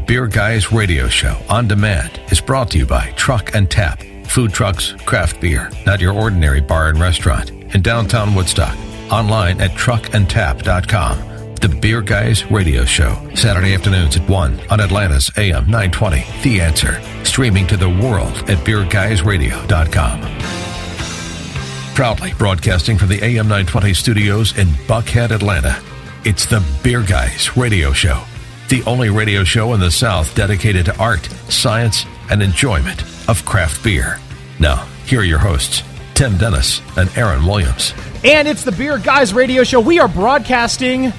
Beer Guys Radio Show on demand is brought to you by Truck and Tap. Food trucks, craft beer, not your ordinary bar and restaurant. In downtown Woodstock. Online at truckandtap.com. The Beer Guys Radio Show. Saturday afternoons at 1 on Atlanta's AM 920. The Answer. Streaming to the world at beerguysradio.com. Proudly broadcasting from the AM 920 studios in Buckhead, Atlanta. It's the Beer Guys Radio Show. The only radio show in the South dedicated to art, science, and enjoyment of craft beer. Now, here are your hosts, Tim Dennis and Aaron Williams. And it's the Beer Guys Radio Show. We are broadcasting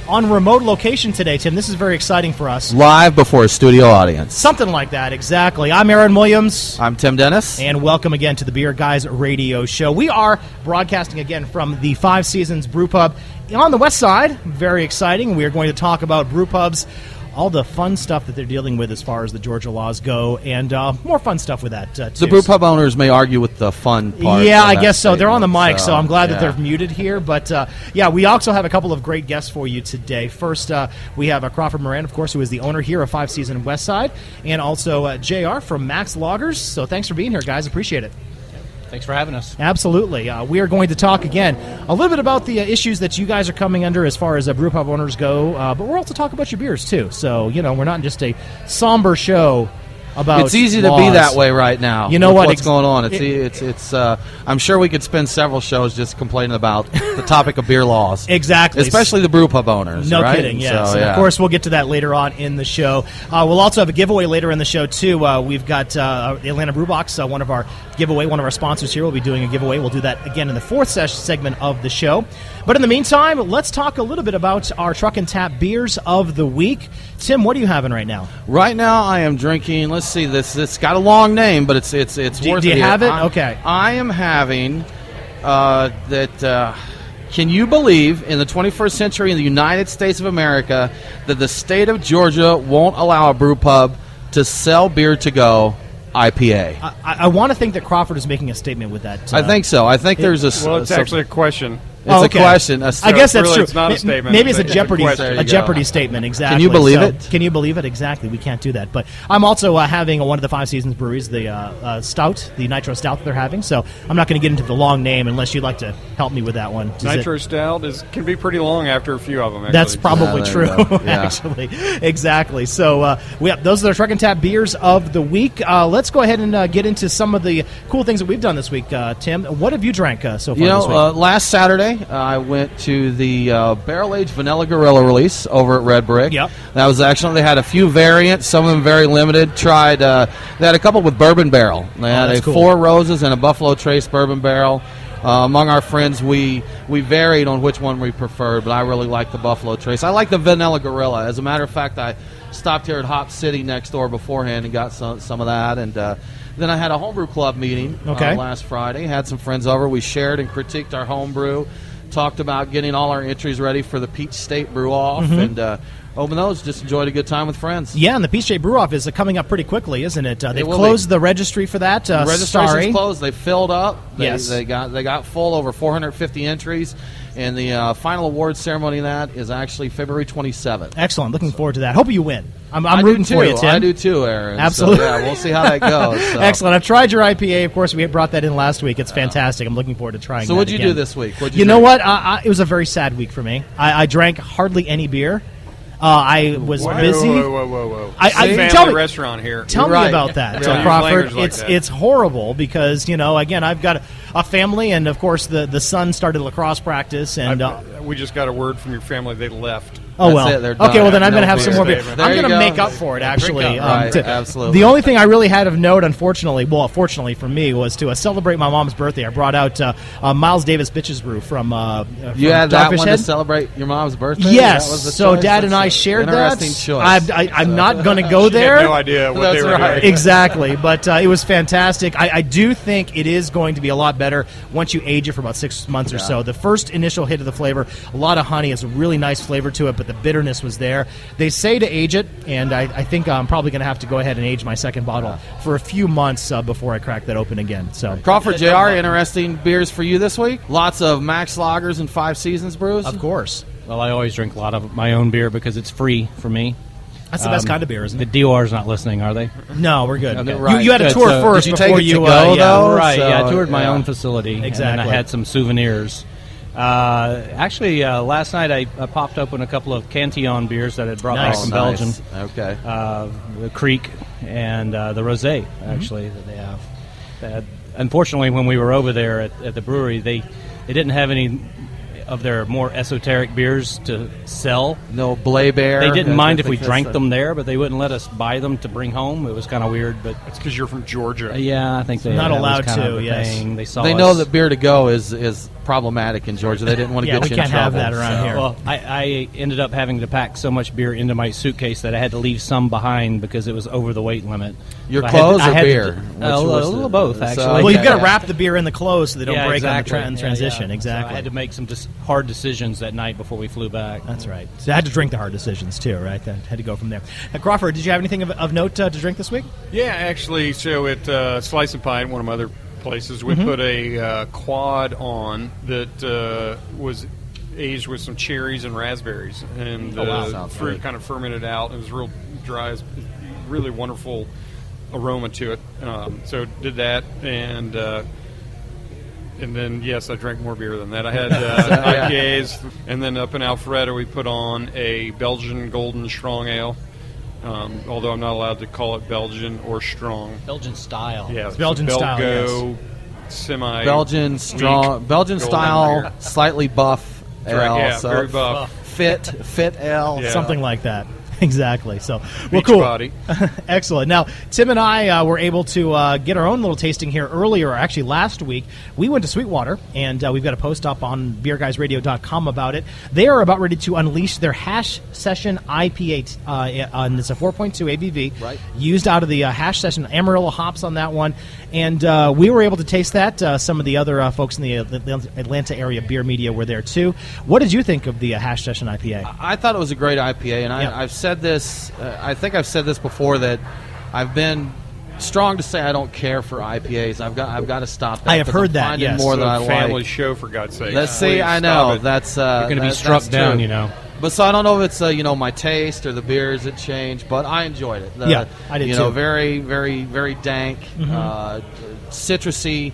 on remote location today, Tim. This is very exciting for us. Live before a studio audience. Something like that, exactly. I'm Aaron Williams. I'm Tim Dennis. And welcome again to the Beer Guys Radio Show. We are broadcasting again from the Five Seasons Brewpub on the west side. Very exciting. We are going to talk about Brewpubs, all the fun stuff that they're dealing with as far as the Georgia laws go, and more fun stuff with that, too. The brewpub owners may argue with the fun part. Yeah, I guess so. They're on the mic, so I'm glad that they're muted here. But, yeah, we also have a couple of great guests for you today. First, we have Crawford Moran, of course, who is the owner here of Five Season Westside, and also JR from Max Loggers. So thanks for being here, guys. Appreciate it. Thanks for having us. Absolutely. We are going to talk again a little bit about the issues that you guys are coming under as far as brewpub owners go, but we're also talking about your beers, too. So, you know, we're not just a somber show about It's easy laws. to be that way right now. You know what? What's going on? It's I'm sure we could spend several shows just complaining about the topic of beer laws. Exactly. Especially the brewpub owners. No right? kidding, yes. So, And of course, we'll get to that later on in the show. We'll also have a giveaway later in the show, too. We've got the Atlanta Brew Box, one of our sponsors here will be doing a giveaway. We'll do that again in the fourth segment of the show. But in the meantime, let's talk a little bit about our Truck and Tap beers of the week. Tim, what are you having right now? Right now, I am drinking. Let's see this. It's got a long name, but it's worth it. Do you have it? Okay. I am having that. Can you believe in the 21st century in the United States of America that the state of Georgia won't allow a brew pub to sell beer to go IPA? I want to think that Crawford is making a statement with that. I think so. I think there's a. Well, it's actually a question. It's a question. I guess that's really, true. It's not a statement. Maybe it's a Jeopardy statement. Exactly. Can you believe it? Can you believe it? Exactly. We can't do that. But I'm also having one of the Five Seasons breweries, the stout, the Nitro Stout that they're having. So I'm not going to get into the long name unless you'd like to help me with that one. Nitro Stout can be pretty long after a few of them. Actually. That's probably true. Actually, exactly. So those are the Truck and Tap beers of the week. Let's go ahead and get into some of the cool things that we've done this week. Tim, what have you drank so far this week? Last Saturday I went to the barrel-aged Vanilla Gorilla release over at Red Brick. Yep. That was excellent. They had a few variants, some of them very limited. They had a couple with bourbon barrel. They had a cool. Four Roses and a Buffalo Trace bourbon barrel. Among our friends, we varied on which one we preferred, but I really like the Buffalo Trace. I like the Vanilla Gorilla. As a matter of fact, I stopped here at Hop City next door beforehand and got some of that. And then I had a homebrew club meeting last Friday. Had some friends over. We shared and critiqued our homebrew. Talked about getting all our entries ready for the Peach State Brew-Off, and open those. Just enjoyed a good time with friends. Yeah, and the Peach State Brew-Off is coming up pretty quickly, isn't it? They've closed the registry for that. The registration's closed. They filled up. Yes. They got full, over 450 entries. And the final awards ceremony of that is actually February 27th. Excellent. Looking forward to that. Hope you win. I'm rooting for you, Tim. I do too, Aaron. Absolutely. So, we'll see how that goes. So. Excellent. I've tried your IPA. Of course, we brought that in last week. It's fantastic. I'm looking forward to trying that So what'd you again. do this week? You know what? It was a very sad week for me. I drank hardly any beer. I was busy. Whoa. Tell me, restaurant here. Tell me about that, Crawford. It's horrible because, again, I've got a family, and, of course, the son started lacrosse practice. And we just got a word from your family. They left. Oh, well. Okay, well, then I'm going to have some more beer. I'm going to go. make up for it, actually. Absolutely. The only thing I really had of note, fortunately for me, was to celebrate my mom's birthday. I brought out Miles Davis Bitches Brew from You had that Dogfish one Head. to celebrate your mom's birthday? Yes. That was the So choice? Dad and I shared that. Interesting choice. I'm not going to go there. I had no idea what they were doing. Exactly, but it was fantastic. I do think it is going to be a lot better once you age it for about 6 months or so. The first initial hit of the flavor, a lot of honey, has a really nice flavor to it, but the bitterness was there. They say to age it, and I think I'm probably going to have to go ahead and age my second bottle for a few months before I crack that open again. So, Crawford, JR, interesting beers for you this week? Lots of Max Lagers and Five Seasons brews? Of course. Well, I always drink a lot of my own beer because it's free for me. That's the best kind of beer, isn't The it? DOR's not listening, are they? No, we're good. Okay. Right. You had a Good. tour So first did you before take it you to go, though? Right, So, I toured my yeah. own facility. And Exactly. then I had some souvenirs. Actually, last night I popped open a couple of Cantillon beers that I had brought back from Belgium. Okay. The Creek and the Rosé, actually, that they have. Unfortunately, when we were over there at the brewery, they didn't have any of their more esoteric beers to sell. No Blay Bear. They didn't mind if we drank them there, but they wouldn't let us buy them to bring home. It was kind of weird, but It's because you're from Georgia. yeah, I think they Not that was allowed kind to, of a yes. thing. They saw They us. know that beer to go is problematic in Georgia. They didn't want to Yeah, get we you in can't have trouble. that around here. Well, I ended up having to pack so much beer into my suitcase that I had to leave some behind because it was over the weight limit. Your So clothes I or had to- beer? a Which little, was a little the- both, so- actually. Well, you've Okay. got to wrap the beer in the clothes so they don't Yeah, break exactly. on the Yeah, transition. yeah. Exactly. So I had to make some hard decisions that night before we flew back. That's right. So I had to drink the hard decisions too, right? Then had to go from there. Crawford, did you have anything of note to drink this week? Yeah, actually, so at Slice and Pine, one of my other places, we put a quad on that was aged with some cherries and raspberries, and wow. the Sounds fruit good. kind of fermented out. It was real dry, it's really wonderful aroma to it. So did that, and then yes, I drank more beer than that. I had IPAs, and then up in Alpharetta we put on a Belgian Golden Strong Ale. Although I'm not allowed to call it Belgian or strong. Belgian style. Yeah, it's Belgian a style, Belgo semi Belgian strong, weak Belgian golden style, beer. slightly buff Correct, ale. yeah, so very buff. Fit ale. Yeah. Something like that. Exactly. So, well, Beach cool. body. Excellent. Now, Tim and I were able to get our own little tasting here earlier. Actually, last week we went to Sweetwater, and we've got a post up on BeerGuysRadio.com about it. They are about ready to unleash their Hash Session IPA, and it's a 4.2 ABV, Right. used out of the Hash Session Amarillo hops on that one. And we were able to taste that. Some of the other folks in the Atlanta area beer media were there too. What did you think of the Hash Session IPA? I thought it was a great IPA, and Yep. I've said this. I think I've said this before that I've been strong to say I don't care for IPAs. I've got to stop that. I have 'cause heard I'm that, finding yes. more It's than I a family like. show, for God's sake. Let's see. Please I stop know it. that's You're going to be that's struck down, true. you know. But so I don't know if it's my taste or the beers that changed, but I enjoyed it. Yeah, I did too. Very, very, very dank, citrusy,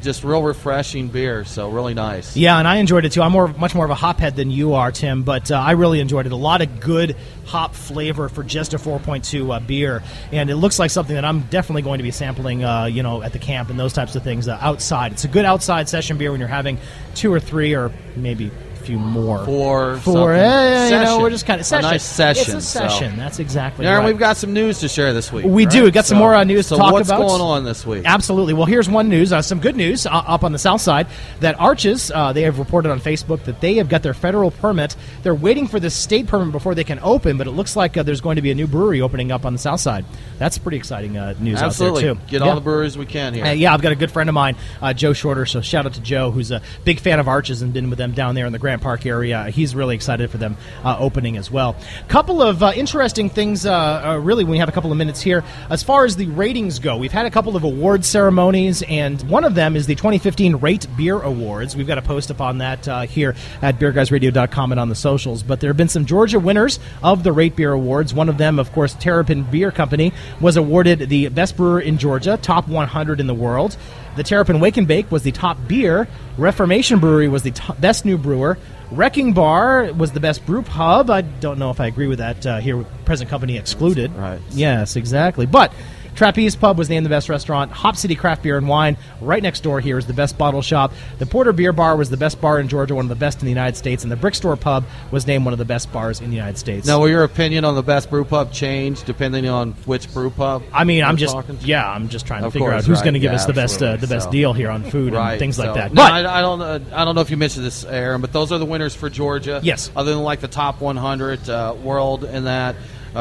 just real refreshing beer. So really nice. Yeah, and I enjoyed it too. I'm much more of a hophead than you are, Tim, but I really enjoyed it. A lot of good hop flavor for just a 4.2 beer, and it looks like something that I'm definitely going to be sampling, at the camp and those types of things outside. It's a good outside session beer when you're having 2 or 3 or maybe a few more. For We're just kind of session. A nice session. It's a session. That's exactly Aaron, right. we've got some news to share this week. We do. We've got some more news to talk what's about. going on this week? Absolutely. Well, here's one news, some good news up on the south side, that Arches, they have reported on Facebook that they have got their federal permit. They're waiting for the state permit before they can open, but it looks like there's going to be a new brewery opening up on the south side. That's pretty exciting news Absolutely. out there, too. Get all the breweries we can here. Yeah, I've got a good friend of mine, Joe Shorter, so shout out to Joe, who's a big fan of Arches and been with them down there in the Grant Park area. He's really excited for them opening as well. Couple of interesting things, really, when we have a couple of minutes here. As far as the ratings go, we've had a couple of award ceremonies, and one of them is the 2015 Rate Beer Awards. We've got a post up on that here at BeerGuysRadio.com and on the socials. But there have been some Georgia winners of the Rate Beer Awards. One of them, of course, Terrapin Beer Company, was awarded the best brewer in Georgia, top 100 in the world. The Terrapin Wake and Bake was the top beer. Reformation Brewery was the best new brewer. Wrecking Bar was the best brew pub. I don't know if I agree with that here, present company excluded. Right. Yes, exactly. But Trapeze Pub was named the best restaurant. Hop City Craft Beer and Wine, right next door here, is the best bottle shop. The Porter Beer Bar was the best bar in Georgia, one of the best in the United States. And the Brick Store Pub was named one of the best bars in the United States. Now, will your opinion on the best brew pub change depending on which brew pub? I mean, I'm we're just talking? I'm just trying to Of figure course, out who's right. going to give Yeah, us the best absolutely. deal here on food Right, and things like so- that. No, But I don't know if you mentioned this, Aaron, but those are the winners for Georgia. Yes. Other than like the top 100 world and that.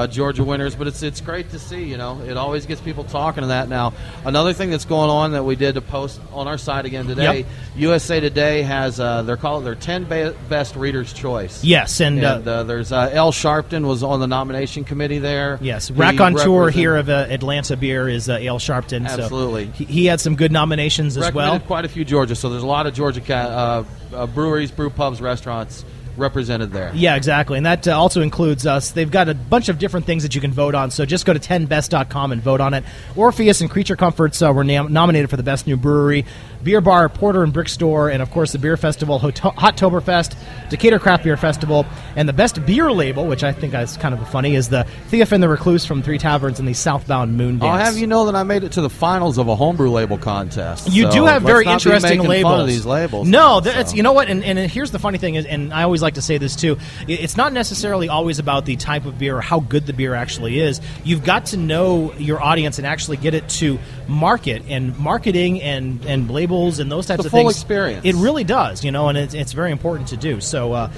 Georgia winners, but it's great to see. It always gets people talking to that. Now, another thing that's going on that we did a post on our site again today. Yep. USA Today has their 10 best Readers' Choice. yes, and there's Al Sharpton was on the nomination committee there. yes, He raconteur represented- here of Atlanta beer is Ale Sharpton. Absolutely. So he had some good nominations as well. Recommended quite a few Georgia, so there's a lot of Georgia breweries, brew pubs, restaurants represented there. Yeah, exactly. And that also includes us. They've got a bunch of different things that you can vote on, so just go to 10best.com and vote on it. Orpheus and Creature Comforts were nominated for the Best New Brewery, Beer Bar, Porter and Brick Store, and, of course, the Beer Festival, Hottoberfest, Decatur Craft Beer Festival, and the Best Beer Label, which I think is kind of funny, is the Thief and the Recluse from Three Taverns and the Southbound Moon Dance. I'll have you know that I made it to the finals of a homebrew label contest. You do have very interesting labels. labels. Fun of these labels. No, it's, you know what? And here's the funny thing, and I always like to say this too. It's not necessarily always about the type of beer or how good the beer actually is. You've got to know your audience and actually get it to market, and marketing and labels and those types of full things. Experience. It really does, and it's very important to do. So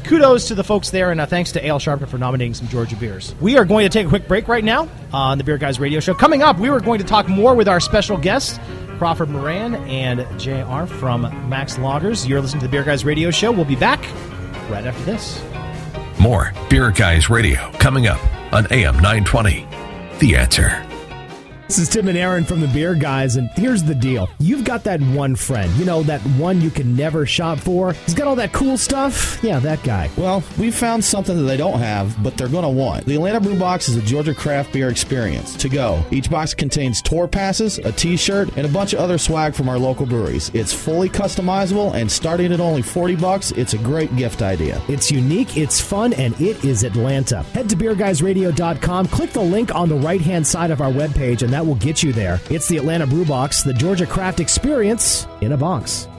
kudos to the folks there, and thanks to Ale Sharpton for nominating some Georgia beers. We are going to take a quick break right now on the Beer Guys Radio Show. Coming up, we were going to talk more with our special guests, Crawford Moran and JR from Max Lagers. You're listening to the Beer Guys Radio Show. We'll be back right after this. More Beer Guys Radio coming up on AM 920. The Answer. This is Tim and Aaron from the Beer Guys, and here's the deal. You've got that one friend, that one you can never shop for. He's got all that cool stuff. Yeah, that guy. Well, we found something that they don't have, but they're going to want. The Atlanta Brew Box is a Georgia craft beer experience to go. Each box contains tour passes, a t-shirt, and a bunch of other swag from our local breweries. It's fully customizable, and starting at only $40, it's a great gift idea. It's unique, it's fun, and it is Atlanta. Head to beerguysradio.com, click the link on the right-hand side of our webpage, and that will get you there. It's the Atlanta Brew Box, the Georgia craft experience in a box.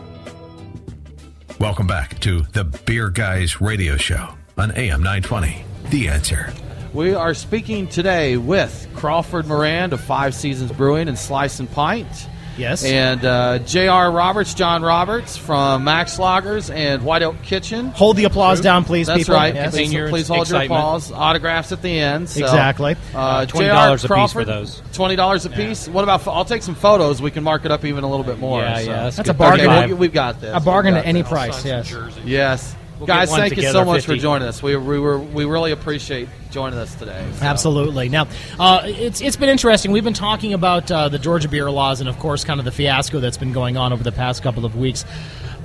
Welcome back to the Beer Guys Radio Show on AM 920. The Answer. We are speaking today with Crawford Moran of 5 Seasons Brewing and Slice and Pint. Yes. And John Roberts from Max Lagers and White Oak Kitchen. Hold the applause down, please, That's people. right. Yes. Please hold your applause. Autographs at the end. So, exactly. $20 a piece for those. $20 a piece. What about? I'll take some photos. We can mark it up even a little bit more. Yeah, that's a bargain. Okay, we've got this. A bargain at any price. Yes. Yes. We'll guys, thank you so much 50. for joining us. We really appreciate joining us today. So. Absolutely. Now, it's been interesting. We've been talking about the Georgia beer laws and, of course, kind of the fiasco that's been going on over the past couple of weeks.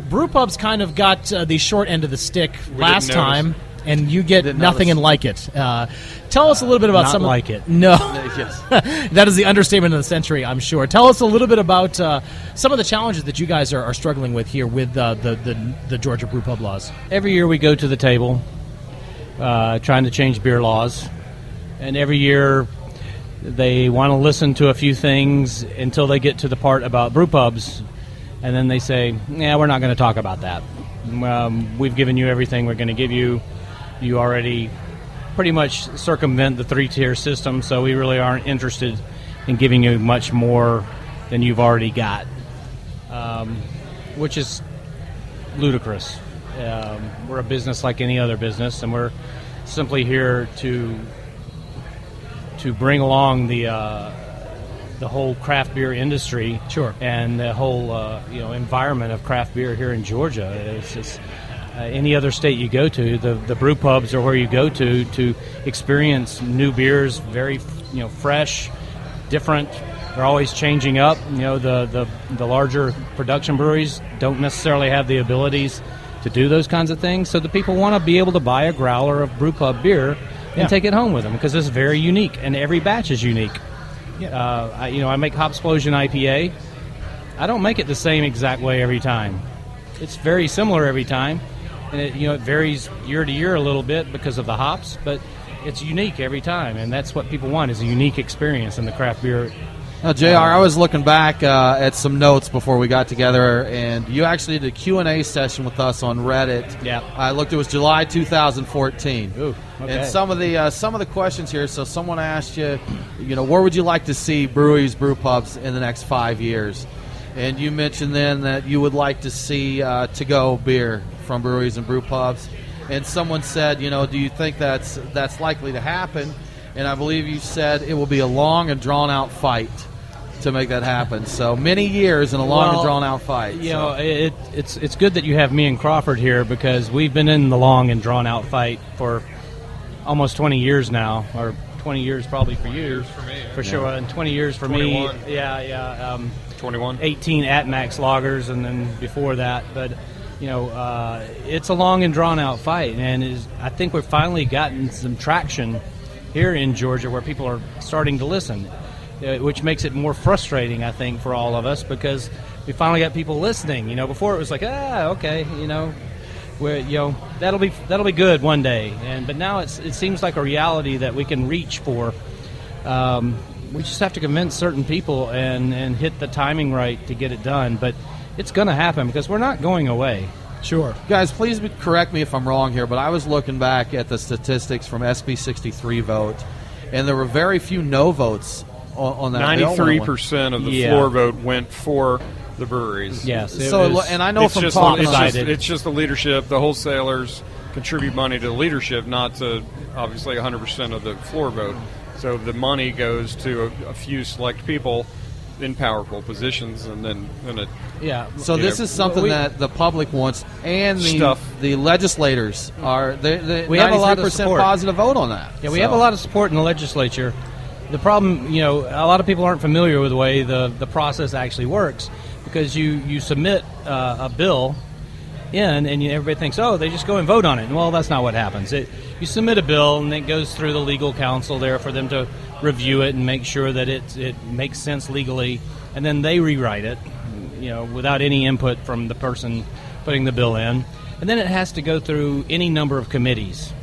Brewpubs kind of got the short end of the stick last time, and you get nothing and like it. Tell us a little bit about some like it. No. Yes. That is the understatement of the century, I'm sure. Tell us a little bit about some of the challenges that you guys are struggling with here with the Georgia Brewpub laws. Every year we go to the table trying to change beer laws, and every year they want to listen to a few things until they get to the part about brewpubs, and then they say, yeah, we're not going to talk about that. We've given you everything we're going to give you. You already pretty much circumvent the 3-tier system, so we really aren't interested in giving you much more than you've already got, which is ludicrous. We're a business like any other business, and we're simply here to bring along the whole craft beer industry, sure, and the whole environment of craft beer here in Georgia. It's just any other state you go to, the brew pubs are where you go to experience new beers, very fresh, different. They're always changing up. The larger production breweries don't necessarily have the abilities to do those kinds of things, so the people want to be able to buy a growler of brewpub beer and take it home with them because it's very unique, and every batch is unique. I make Hopsplosion IPA. I don't make it the same exact way every time. It's very similar every time, and it varies year to year a little bit because of the hops, but it's unique every time, and that's what people want, is a unique experience in the craft beer. Now, JR, I was looking back at some notes before we got together, and you actually did a Q&A session with us on Reddit. Yeah. I looked, it was July 2014. Ooh, okay. And some of the questions here, so someone asked you, where would you like to see breweries, brew pubs in the next 5 years? And you mentioned then that you would like to see to-go beer from breweries and brew pubs. And someone said, do you think that's likely to happen? And I believe you said it will be a long and drawn-out fight to make that happen. So many years and a long and drawn-out fight. It's good that you have me and Crawford here because we've been in the long and drawn-out fight for almost 20 years now, or 20 years probably for you. 20 years for me. For sure, and 20 years for 21. me. 21. 18 at Max Lagers, and then before that. But it's a long and drawn-out fight, and I think we've finally gotten some traction here in Georgia where people are starting to listen, which makes it more frustrating, I think, for all of us, because we finally got people listening. Before it was like, okay, that'll be good one day, but now it seems like a reality that we can reach for. We just have to convince certain people and hit the timing right to get it done, but it's going to happen because we're not going away. Sure. Guys, please correct me if I'm wrong here, but I was looking back at the statistics from SB 63 vote, and there were very few no votes on that. 93% of the floor vote went for the breweries. Yes. And I know from talking it's just the leadership, the wholesalers contribute money to the leadership, not to obviously 100% of the floor vote. So the money goes to a few select people in powerful positions, and then So this is something that the public wants, and the legislators are. We have a lot of support. Positive vote on that. Yeah, we have a lot of support in the legislature. The problem, a lot of people aren't familiar with the way the process actually works, because you submit a bill in, and everybody thinks, they just go and vote on it. And, well, that's not what happens. You submit a bill, and it goes through the legal counsel there for them to review it and make sure that it makes sense legally, and then they rewrite it, without any input from the person putting the bill in. And then it has to go through any number of committees.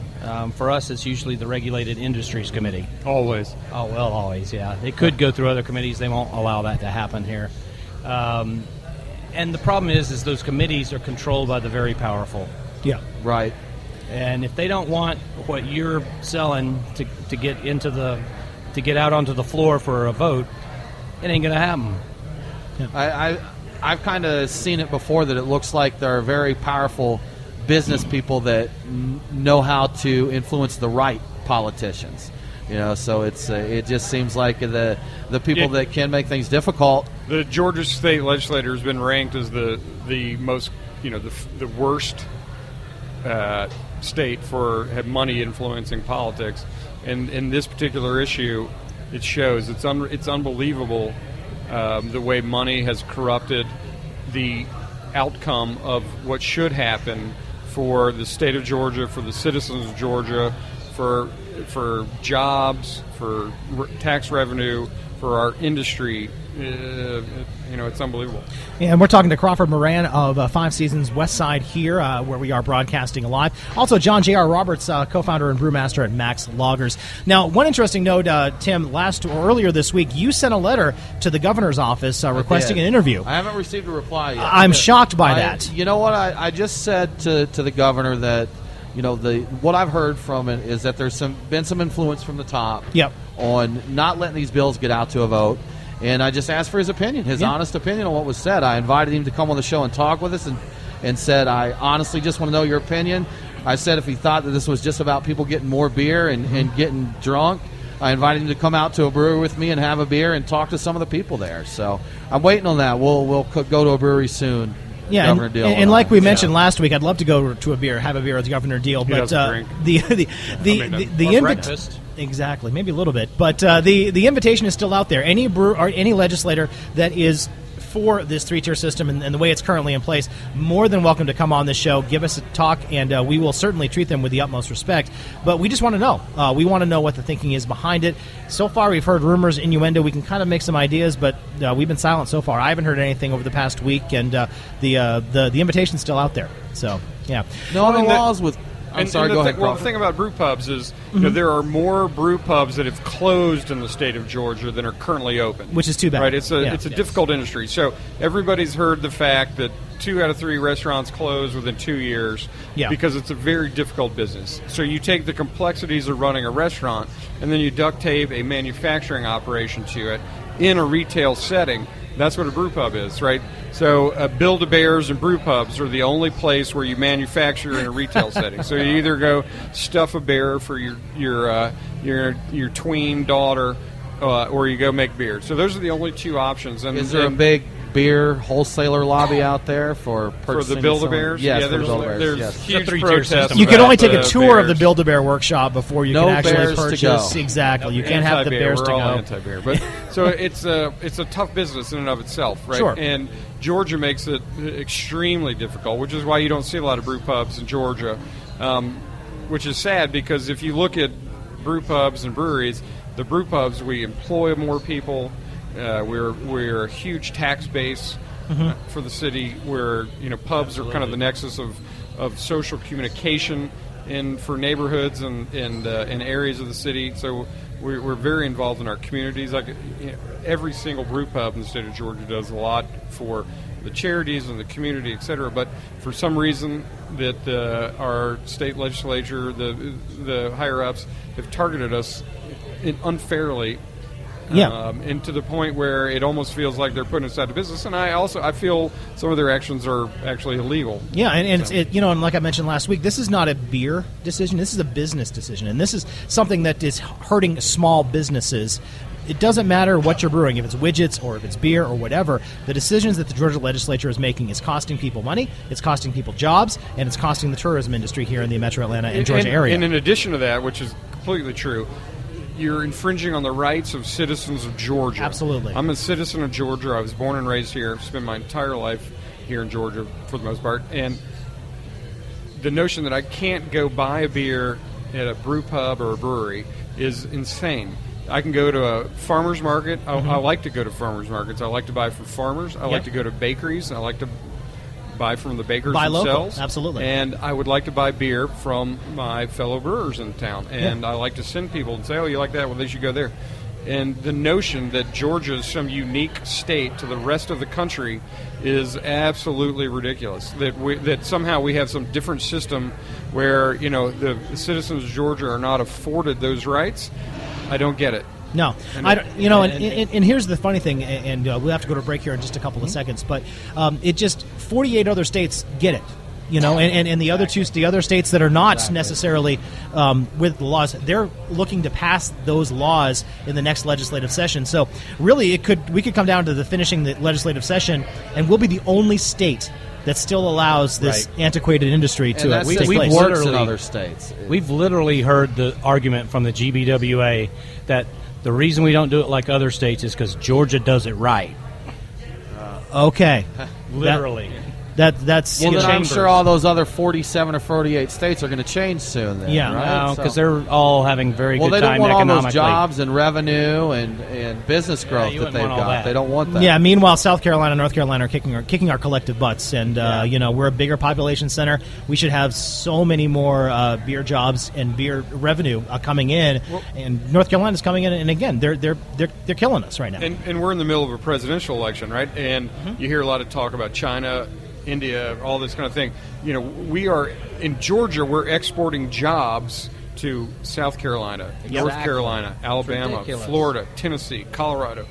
For us, it's usually the Regulated Industries Committee. Always. Oh, well, always, yeah. It could go through other committees. They won't allow that to happen here. And the problem is those committees are controlled by the very powerful. Yeah. Right. And if they don't want what you're selling to get get out onto the floor for a vote, it ain't going to happen. Yeah. I've kind of seen it before that it looks like there are very powerful business people that know how to influence the right politicians. So it just seems like the people that can make things difficult. The Georgia state legislature has been ranked as the most, the worst state for money influencing politics, and in this particular issue, it shows. It's unbelievable the way money has corrupted the outcome of what should happen for the state of Georgia, for the citizens of Georgia, for jobs, for tax revenue, for our industry. It's unbelievable. And we're talking to Crawford Moran of 5 Seasons West Side here, where we are broadcasting live. Also, John J.R. Roberts, co-founder and brewmaster at Max Loggers. Now, one interesting note, Tim, earlier this week, you sent a letter to the governor's office requesting an interview. I haven't received a reply yet. I'm shocked by that. You know what? I just said to the governor that what I've heard from it is that there's been some influence from the top on not letting these bills get out to a vote. And I just asked for his opinion, his honest opinion on what was said. I invited him to come on the show and talk with us and said, I honestly just want to know your opinion. I said if he thought that this was just about people getting more beer and getting drunk, I invited him to come out to a brewery with me and have a beer and talk to some of the people there. So I'm waiting on that. We'll go to a brewery soon. Yeah, Governor Deal and like we mentioned last week, I'd love to go to a beer, have a beer with Governor Deal, but the breakfast. Exactly, maybe a little bit, but the invitation is still out there. Any or any legislator that is for this 3-tier system and the way it's currently in place, more than welcome to come on this show, give us a talk, and we will certainly treat them with the utmost respect. But we just want to know. We want to know what the thinking is behind it. So far, we've heard rumors, innuendo. We can kind of make some ideas, but we've been silent so far. I haven't heard anything over the past week, and the invitation's still out there. So, yeah. No other laws with... I'm sorry, go ahead. Well, the thing about brewpubs is there are more brewpubs that have closed in the state of Georgia than are currently open. Which is too bad. Right? It's a difficult industry. So everybody's heard the fact that 2 out of 3 restaurants close within 2 years because it's a very difficult business. So you take the complexities of running a restaurant and then you duct tape a manufacturing operation to it in a retail setting. That's what a brewpub is, right? So Build-A-Bears and brewpubs are the only place where you manufacture in a retail setting. So you either go stuff a bear for your tween daughter, or you go make beer. So those are the only 2 options. And is there a big beer wholesaler lobby out there for purchasing the Build-A-Bears? Yes, Yeah, for the there's Build-A-Bears. Yes. huge three-tier protests. system. You can only take a about tour of the bears. Build-A-Bear workshop before you can actually bears to purchase. go. Exactly. You can't have the Anti-bear. bears We're to all go. anti-bear. But so it's a tough business in and of itself, right? Sure. And Georgia makes it extremely difficult, which is why you don't see a lot of brew pubs in Georgia, which is sad because if you look at brew pubs and breweries, the brew pubs, we employ more people. We're a huge tax base for the city. Where pubs are kind of the nexus of social communication for neighborhoods and areas of the city. So we're very involved in our communities. Like every single brew pub in the state of Georgia does a lot for the charities and the community, et cetera. But for some reason that our state legislature, the higher ups, have targeted us unfairly. Yeah. And to the point where it almost feels like they're putting us out of business. And I feel some of their actions are actually illegal. Yeah, and and like I mentioned last week, this is not a beer decision. This is a business decision, and this is something that is hurting small businesses. It doesn't matter what you're brewing, if it's widgets or if it's beer or whatever. The decisions that the Georgia legislature is making is costing people money, it's costing people jobs, and it's costing the tourism industry here in the Metro Atlanta and Georgia area. And in addition to that, which is completely true, you're infringing on the rights of citizens of Georgia. Absolutely. I'm a citizen of Georgia. I was born and raised here. I've spent my entire life here in Georgia for the most part. And the notion that I can't go buy a beer at a brew pub or a brewery is insane. I can go to a farmer's market. I like to go to farmer's markets. I like to buy from farmers. I like to go to bakeries. I like to buy from the bakers themselves. Local. Absolutely. And I would like to buy beer from my fellow brewers in town. And I like to send people and say, oh, you like that? Well, they should go there. And the notion that Georgia is some unique state to the rest of the country is absolutely ridiculous. That somehow we have some different system where, the citizens of Georgia are not afforded those rights. I don't get it. No, I don't. And here's the funny thing, and we'll have to go to a break here in just a couple of seconds. But it just 48 other states get it, and the other states that are not necessarily with the laws, they're looking to pass those laws in the next legislative session. So really, we could come down to finishing the legislative session, and we'll be the only state that still allows this antiquated industry to take place. We've worked in other states. We've literally heard the argument from the GBWA that the reason we don't do it like other states is because Georgia does it right. Okay. Literally. That's well, then I'm sure all those other 47 or 48 states are going to change soon. Then, yeah, right? Because they're all having very good time economically. Well, they don't want all those jobs and revenue and business growth that they've got. They don't want that. Yeah. Meanwhile, South Carolina and North Carolina are kicking our collective butts, and we're a bigger population center. We should have so many more beer jobs and beer revenue coming in, and North Carolina's coming in, and again, they're killing us right now. And we're in the middle of a presidential election, right? And you hear a lot of talk about China, India, all this kind of thing. We are in Georgia. We're exporting jobs to South Carolina, North Carolina, Alabama, Florida, Tennessee, Colorado,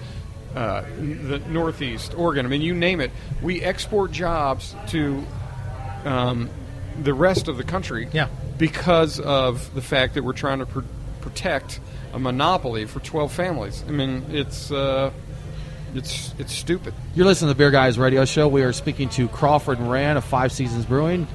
the Northeast, Oregon. I mean, you name it. We export jobs to the rest of the country because of the fact that we're trying to protect a monopoly for 12 families. I mean, it's stupid. You're listening to the Beer Guys Radio Show. We are speaking to Crawford and Moran of 5 Seasons Brewing,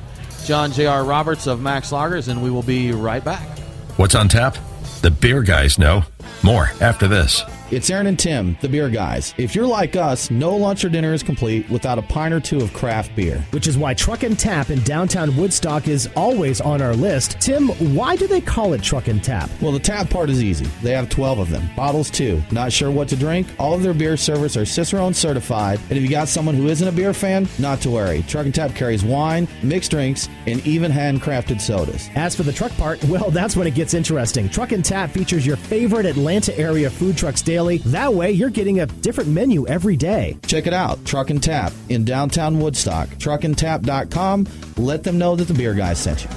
John J.R. Roberts of Max Lagers, and we will be right back. What's on tap? The beer guys know. More after this. It's Aaron and Tim, the beer guys. If you're like us, no lunch or dinner is complete without a pint or two of craft beer. Which is why Truck and Tap in downtown Woodstock is always on our list. Tim, why do they call it Truck and Tap? Well, the tap part is easy. They have 12 of them. Bottles, too. Not sure what to drink? All of their beer servers are Cicerone certified. And if you got someone who isn't a beer fan, not to worry. Truck and Tap carries wine, mixed drinks, and even handcrafted sodas. As for the truck part, well, that's when it gets interesting. Truck and Tap features your favorite Atlanta area food trucks daily. That way, you're getting a different menu every day. Check it out. Truck and Tap in downtown Woodstock. Truckandtap.com. Let them know that the beer guys sent you.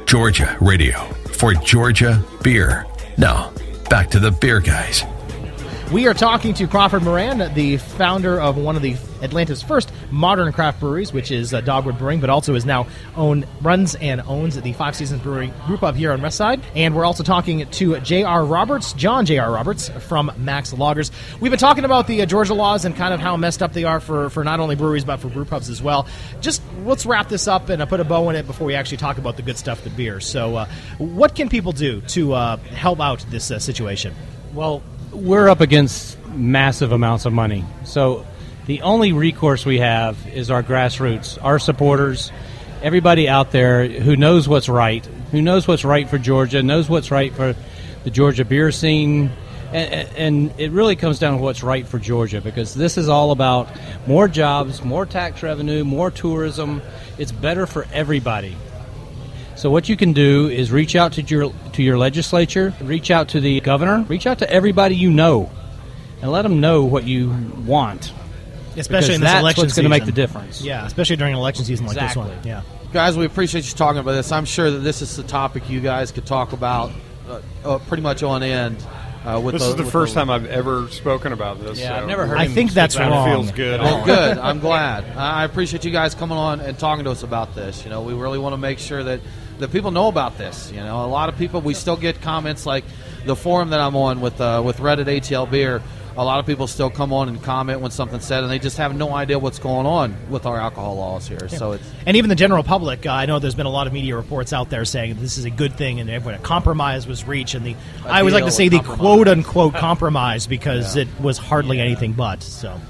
Georgia Radio for Georgia beer. Now, back to the beer guys. We are talking to Crawford Moran, the founder of one of the Atlanta's first modern craft breweries, which is Dogwood Brewing, but also is now runs and owns the Five Seasons Brewpub here on West Side. And we're also talking to John J.R. Roberts from Max Lagers. We've been talking about the Georgia laws and kind of how messed up they are for not only breweries but for brewpubs as well. Just let's wrap this up and put a bow in it before we actually talk about the good stuff, the beer. So what can people do to help out this situation? Well, we're up against massive amounts of money. So the only recourse we have is our grassroots, our supporters, everybody out there who knows what's right, for Georgia, knows what's right for the Georgia beer scene. And it really comes down to what's right for Georgia, because this is all about more jobs, more tax revenue, more tourism. It's better for everybody. So what you can do is reach out to your legislature, reach out to the governor, reach out to everybody you know, and let them know what you want. Especially in this election season. That's what's going to make the difference. Yeah, especially during an election season like Exactly. this one. Yeah. Guys, we appreciate you talking about this. I'm sure that this is the topic you guys could talk about pretty much on end. This is the first time I've ever spoken about this. Yeah, so I've never heard I him think speak that's about it. wrong. Feels good. Well, good. I'm glad. I appreciate you guys coming on and talking to us about this. You know, we really want to make sure that people know about this. You know, a lot of people, we still get comments like the forum that I'm on with Reddit ATL Beer. A lot of people still come on and comment when something's said, and they just have no idea what's going on with our alcohol laws here. Yeah. So and even the general public, I know there's been a lot of media reports out there saying this is a good thing, and a compromise was reached. And I always like to say the quote-unquote compromise because it was hardly anything but. So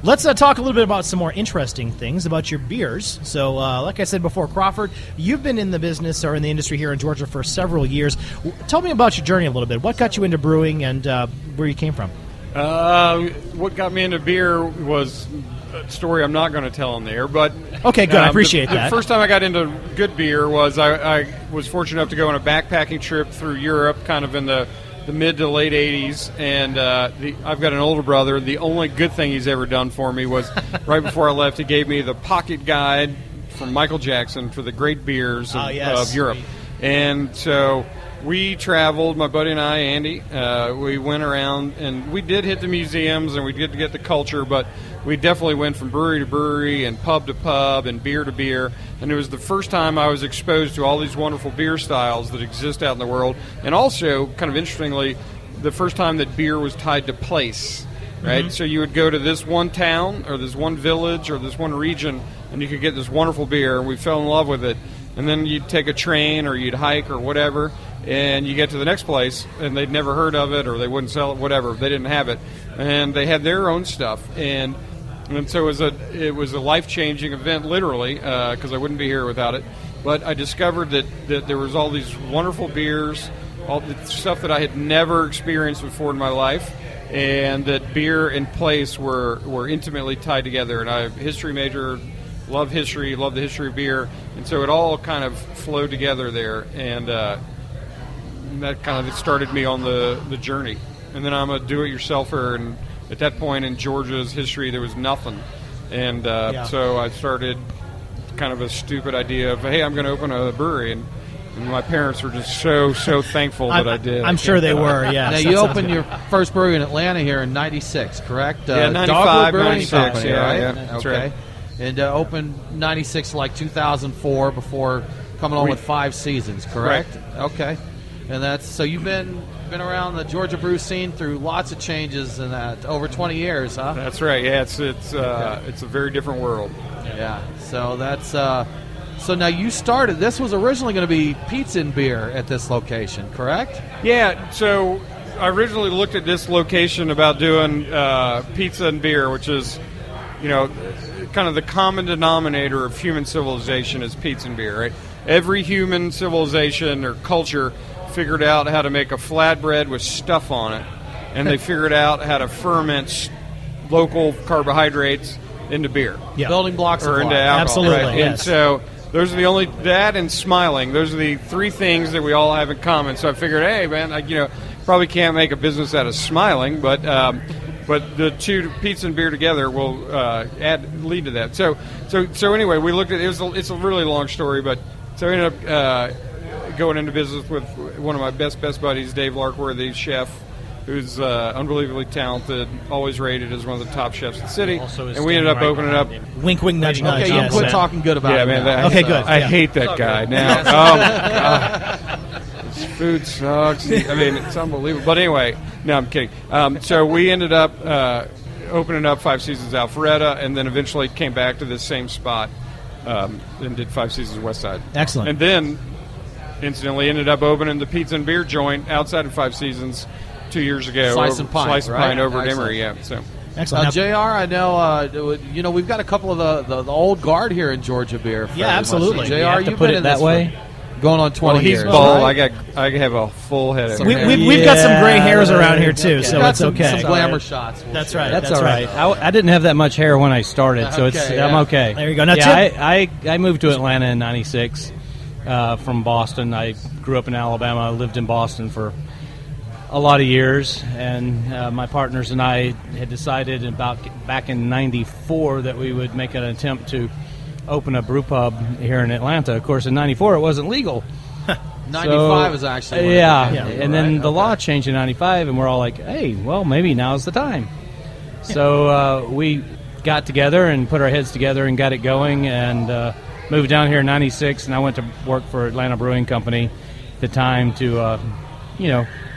let's talk a little bit about some more interesting things about your beers. So like I said before, Crawford, you've been in the business or in the industry here in Georgia for several years. Tell me about your journey a little bit. What got you into brewing and where you came from? What got me into beer was a story I'm not going to tell on the air, but okay, good. I appreciate that. The first time I got into good beer was I was fortunate enough to go on a backpacking trip through Europe, kind of in the mid to late 80s, and I've got an older brother. The only good thing he's ever done for me was right before I left, he gave me the pocket guide from Michael Jackson for the great beers of Europe, and so we traveled, my buddy and I, Andy. We went around, and we did hit the museums, and we did get the culture, but we definitely went from brewery to brewery and pub to pub and beer to beer. And it was the first time I was exposed to all these wonderful beer styles that exist out in the world. And also, kind of interestingly, the first time that beer was tied to place, right? Mm-hmm. So you would go to this one town or this one village or this one region, and you could get this wonderful beer, and we fell in love with it. And then you'd take a train or you'd hike or whatever, and you get to the next place, and they'd never heard of it or they wouldn't sell it, whatever. They didn't have it. And they had their own stuff. And so it was a life-changing event, literally, because I wouldn't be here without it. But I discovered that there was all these wonderful beers, all the stuff that I had never experienced before in my life, and that beer and place were intimately tied together. And I'm a history major, love history, love the history of beer, and so it all kind of flowed together there, and that kind of started me on the journey. And then I'm a do-it-yourselfer, and at that point in Georgia's history, there was nothing, and so I started kind of a stupid idea of, hey, I'm going to open a brewery, and my parents were just so thankful that I did. I'm sure they were, yeah. Now, you opened your first brewery in Atlanta here in 96, correct? Yeah, 95, 96, Company, yeah, right? yeah, that's okay. right. And opened 96 like 2004 before coming on with 5 seasons, correct? Okay. And that's so you've been around the Georgia brew scene through lots of changes in that over 20 years, huh? That's right. Yeah, it's a very different world. Yeah. So that's so now you started. This was originally going to be pizza and beer at this location, correct? Yeah. So I originally looked at this location about doing pizza and beer, which is, kind of the common denominator of human civilization is pizza and beer, right? Every human civilization or culture figured out how to make a flatbread with stuff on it, and they figured out how to ferment local carbohydrates into beer. Yeah. Building blocks or of into life. alcohol. Absolutely, right? yes. And so those are the only, that and smiling, those are the 3 things that we all have in common. So I figured, hey, man, probably can't make a business out of smiling, but the 2, pizza and beer together, will lead to that. So anyway, we looked at it's a really long story, but so I ended up going into business with one of my best buddies, Dave Larkworthy, chef, who's unbelievably talented, always rated as one of the top chefs in the city. Also is and we ended up standing opening right up. behind him. Wink, wink, nudge, nudge. Okay, you yes. quit talking good about Yeah, him man. now. Okay, good. I Yeah. hate that guy now. Oh, my God. His food sucks. I mean, it's unbelievable. But anyway, no, I'm kidding. So we ended up opening up 5 Seasons Alpharetta, and then eventually came back to this same spot and did 5 Seasons West Side. Excellent. And then, incidentally, ended up opening the pizza and beer joint outside of 5 Seasons 2 years ago. Slice and Pine, Slice and right? Pine over at Excellent. Emory, yeah. So. Excellent. Now, JR, I know, we've got a couple of the old guard here in Georgia beer. Yeah, absolutely. JR, You have to you've put been it in that this way. for going on 20 Well, he's years. bald. right? I have a full head of Some hair. hair. we've got some gray hairs Yeah, around here too, okay. so Got it's some, okay. some glamour shots. we'll That's see. right. That's all right. I didn't have that much hair when I started, so Okay, I'm yeah. okay. There you go. Now, yeah, Tim- I moved to Atlanta in '96 from Boston. I grew up in Alabama. I lived in Boston for a lot of years, and my partners and I had decided back in '94 that we would make an attempt to open a brew pub here in Atlanta. Of course, in '94 it wasn't legal. 95 is actually when it yeah, became legal, and then right? the Okay. law changed in '95, and we're all like, "Hey, well, maybe now's the time." So we got together and put our heads together and got it going, and moved down here in '96, and I went to work for Atlanta Brewing Company at the time to,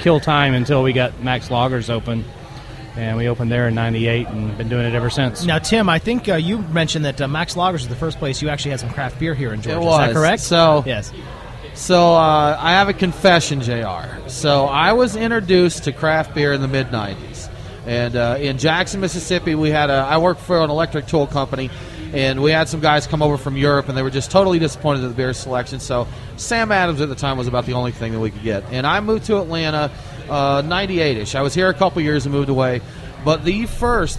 kill time until we got Max Lagers open, and we opened there in '98 and been doing it ever since. Now, Tim, I think you mentioned that Max Lagers was the first place you actually had some craft beer here in Georgia. It was. Is that correct? So- yes. So I have a confession, JR. So I was introduced to craft beer in the mid-'90s. And in Jackson, Mississippi, I worked for an electric tool company, and we had some guys come over from Europe, and they were just totally disappointed at the beer selection. So Sam Adams at the time was about the only thing that we could get. And I moved to Atlanta 98-ish. I was here a couple years and moved away. But the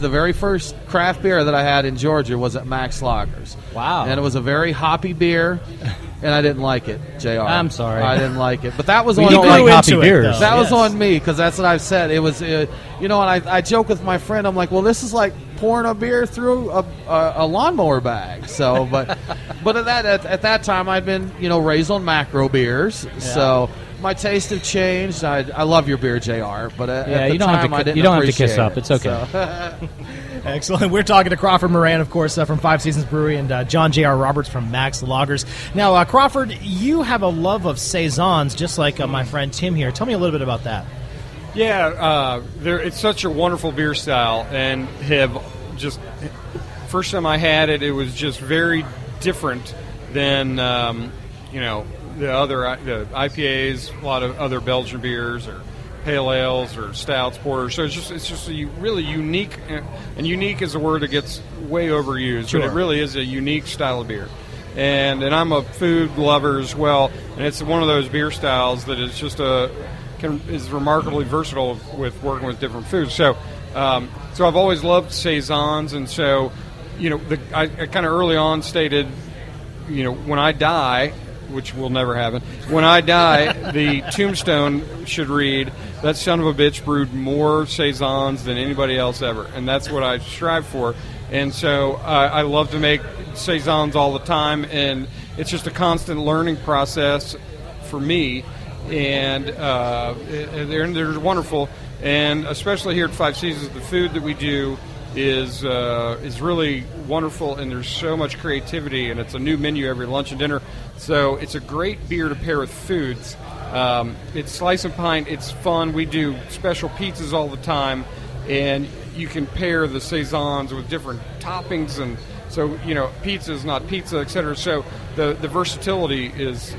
very first craft beer that I had in Georgia was at Max Lagers. Wow. And it was a very hoppy beer, and I didn't like it, JR. I'm sorry. I didn't like it. But that was We on don't me. like grew hoppy into it, beers. though. That was Yes. on me, because that's what I've said. It was, and I joke with my friend. I'm like, well, this is like pouring a beer through a lawnmower bag. So, but at that time, I'd been raised on macro beers. So my taste have changed. I love your beer, JR. But at the you don't time, have I to. didn't You don't have to kiss appreciate up. it. It's okay. So- Excellent. We're talking to Crawford Moran, of course, from 5 Seasons Brewery, and John J.R. Roberts from Max Lagers. Now, Crawford, you have a love of saisons, just like my friend Tim here. Tell me a little bit about that. Yeah, it's such a wonderful beer style, and first time I had it, it was just very different than the IPAs, a lot of other Belgian beers or pale ales or stouts, porters. So it's just a really unique, and unique is a word that gets way overused, Sure. but it really is a unique style of beer. And I'm a food lover as well, and it's one of those beer styles that is just is remarkably versatile with working with different foods. So I've always loved saisons, and so I kind of early on stated, when I die, which will never happen, when I die, the tombstone should read, "That son of a bitch brewed more saisons than anybody else ever," and that's what I strive for. And so I love to make saisons all the time, and it's just a constant learning process for me. And they're wonderful, and especially here at 5 Seasons, the food that we do is really wonderful, and there's so much creativity, and it's a new menu every lunch and dinner. So it's a great beer to pair with foods. It's Slice and Pint. It's fun. We do special pizzas all the time, and you can pair the saisons with different toppings, and so pizza is not pizza, etc. So the versatility is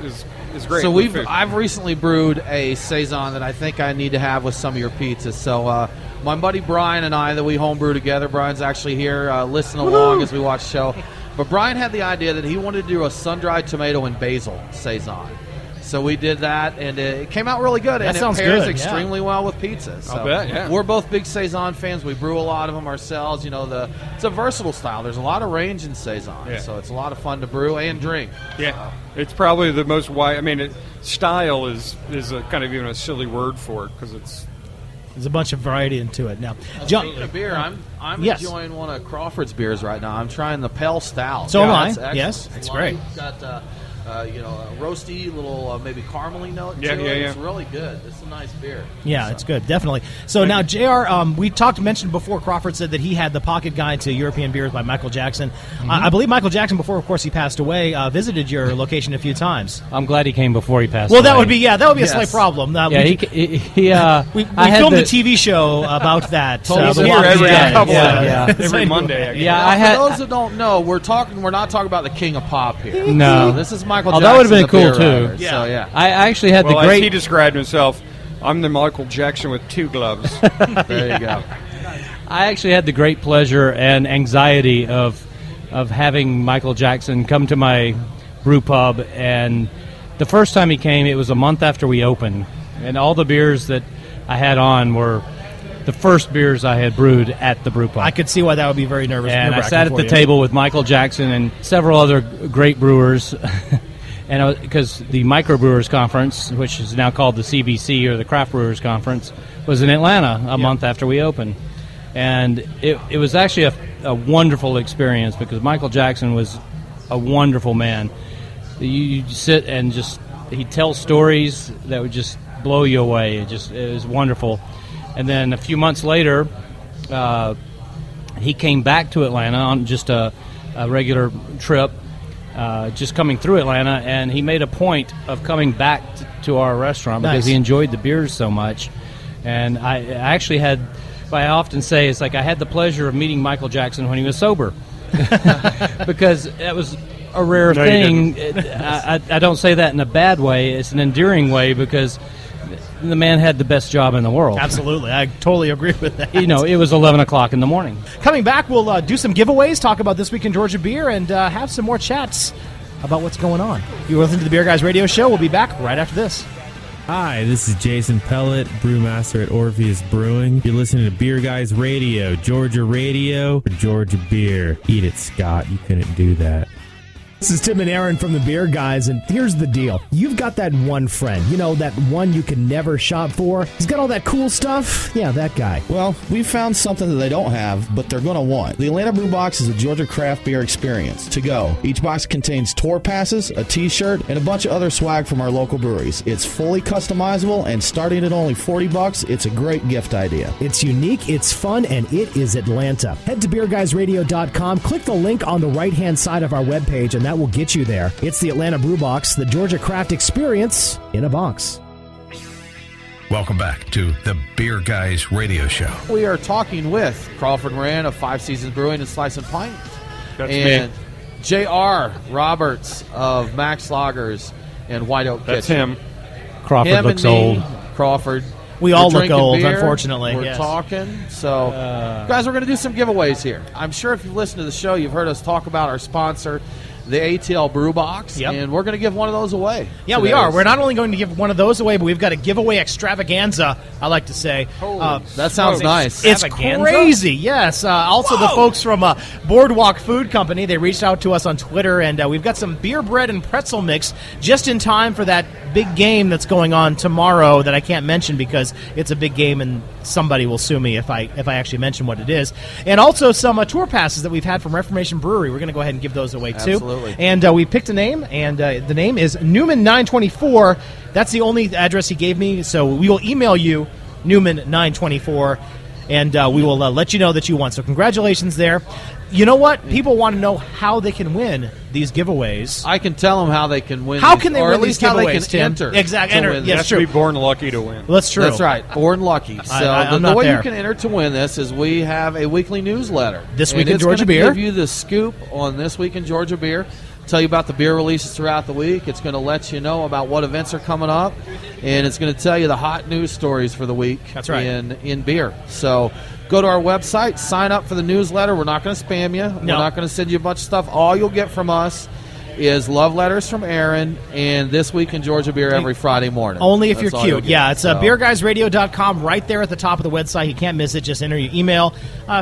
great. So with food. I've recently brewed a saison that I think I need to have with some of your pizzas. So my buddy Brian and I, that we homebrew together. Brian's actually here listening along as we watch the show. But Brian had the idea that he wanted to do a sun-dried tomato and basil saison. So we did that, and it came out really good. That and sounds it pairs good, extremely well with pizza. So I'll bet, yeah. We're both big saison fans. We brew a lot of them ourselves. It's a versatile style. There's a lot of range in saison, Yeah. so it's a lot of fun to brew and drink. Yeah, it's probably the most wide. I mean, style is a kind of even a silly word for it, because There's a bunch of variety into it. Now, John, Speaking of beer, I'm Yes. enjoying one of Crawford's beers right now. I'm trying the Pale Stout. So am I. That's excellent. Yes, it's great. We've got a roasty, little maybe caramely note Yeah, to yeah, it. yeah. It's really good. It's a nice beer. Yeah, it's good, definitely. So now, JR, we mentioned before, Crawford said that he had the Pocket Guide to European Beers by Michael Jackson. I believe Michael Jackson, before, of course, he passed away, visited your location a few times. I'm glad he came before he passed away. Well, that would be a slight problem. We filmed a TV show about that. He's The here Walking every Dead. couple Yeah. every Monday. Actually. Now, for those that don't know, we're not talking about the King of Pop here. No. This is Michael Oh, Jackson. that would've been the cool, beer too. writer. Yeah. So, yeah. I actually had Well, the as great. he described himself, I'm the Michael Jackson with 2 gloves. There you go. I actually had the great pleasure and anxiety of having Michael Jackson come to my brew pub, and the first time he came, it was a month after we opened, and all the beers that I had on were the first beers I had brewed at the brew pub. I could see why that would be very nervous. And I nerve-wracking sat at for the you. table with Michael Jackson and several other great brewers, and because the Microbrewers Conference, which is now called the CBC or the Craft Brewers Conference, was in Atlanta a month after we opened. And it was actually a wonderful experience because Michael Jackson was a wonderful man. You sit and he'd tell stories that would just blow you away. It was wonderful. And then a few months later, he came back to Atlanta on just a regular trip, just coming through Atlanta, and he made a point of coming back to our restaurant because he enjoyed the beers so much. And I actually had, I often say, it's like I had the pleasure of meeting Michael Jackson when he was sober because that was a rare thing. I don't say that in a bad way. It's an endearing way because the man had the best job in the world. Absolutely. I totally agree with that. It was 11 o'clock in the morning. Coming back, we'll do some giveaways, talk about This Week in Georgia Beer, and have some more chats about what's going on. You're listening to the Beer Guys Radio Show. We'll be back right after this. Hi, this is Jason Pellet, brewmaster at Orpheus Brewing. You're listening to Beer Guys Radio, Georgia Radio, for Georgia beer. Eat it, Scott. You couldn't do that. This is Tim and Aaron from the Beer Guys, and here's the deal. You've got that one friend, that one you can never shop for. He's got all that cool stuff. Yeah, that guy. Well, we found something that they don't have, but they're going to want. The Atlanta Brew Box is a Georgia craft beer experience to go. Each box contains tour passes, a t-shirt, and a bunch of other swag from our local breweries. It's fully customizable, and starting at only $40, it's a great gift idea. It's unique, it's fun, and it is Atlanta. Head to beerguysradio.com, click the link on the right-hand side of our webpage, and that will get you there. It's the Atlanta Brew Box, the Georgia craft experience in a box. Welcome back to the Beer Guys Radio Show. We are talking with Crawford Moran of 5 Seasons Brewing and Slice and Pint. That's and me. J.R. Roberts of Max Lagers and White Oak That's Kitchen. him. Crawford Him looks and me, old. Crawford. We We're all look drinking old, beer. unfortunately. We're Yes. talking. So, guys, we're going to do some giveaways here. I'm sure if you've listened to the show, you've heard us talk about our sponsor, the ATL Brew Box, Yep. and we're going to give one of those away. Yeah, we are. We're not only going to give one of those away, but we've got a giveaway extravaganza, I like to say. That sounds nice. It's Extravaganza? crazy, yes. Also, the folks from Boardwalk Food Company, they reached out to us on Twitter, and we've got some beer bread and pretzel mix just in time for that big game that's going on tomorrow that I can't mention because it's a big game and somebody will sue me if I actually mention what it is. And also some tour passes that we've had from Reformation Brewery. We're going to go ahead and give those away, too. Absolutely. And we picked a name, and the name is Newman924. That's the only address he gave me, so we will email you Newman924, and we will let you know that you won. So congratulations there. You know what? People want to know how they can win these giveaways. I can tell them how they can win. How these, can they or win at least these how they giveaways, can Tim? enter. Exactly. to Enter. win Yes, You this. have to be born lucky to win. That's true. That's right. Born lucky. So I'm the not way there. you can enter to win this is we have a weekly newsletter. This Week And in it's Georgia gonna Beer. give you the scoop on This Week in Georgia Beer. Tell you about the beer releases throughout the week. It's going to let you know about what events are coming up, and it's going to tell you the hot news stories for the week. That's right. In beer. So go to our website, sign up for the newsletter. We're not going to spam you. We're not going to send you a bunch of stuff. All you'll get from us is love letters from Aaron and This Week in Georgia Beer every Friday morning. Only if That's you're all you'll cute. get. Yeah, it's So- beerguysradio.com right there at the top of the website. You can't miss it. Just enter your email.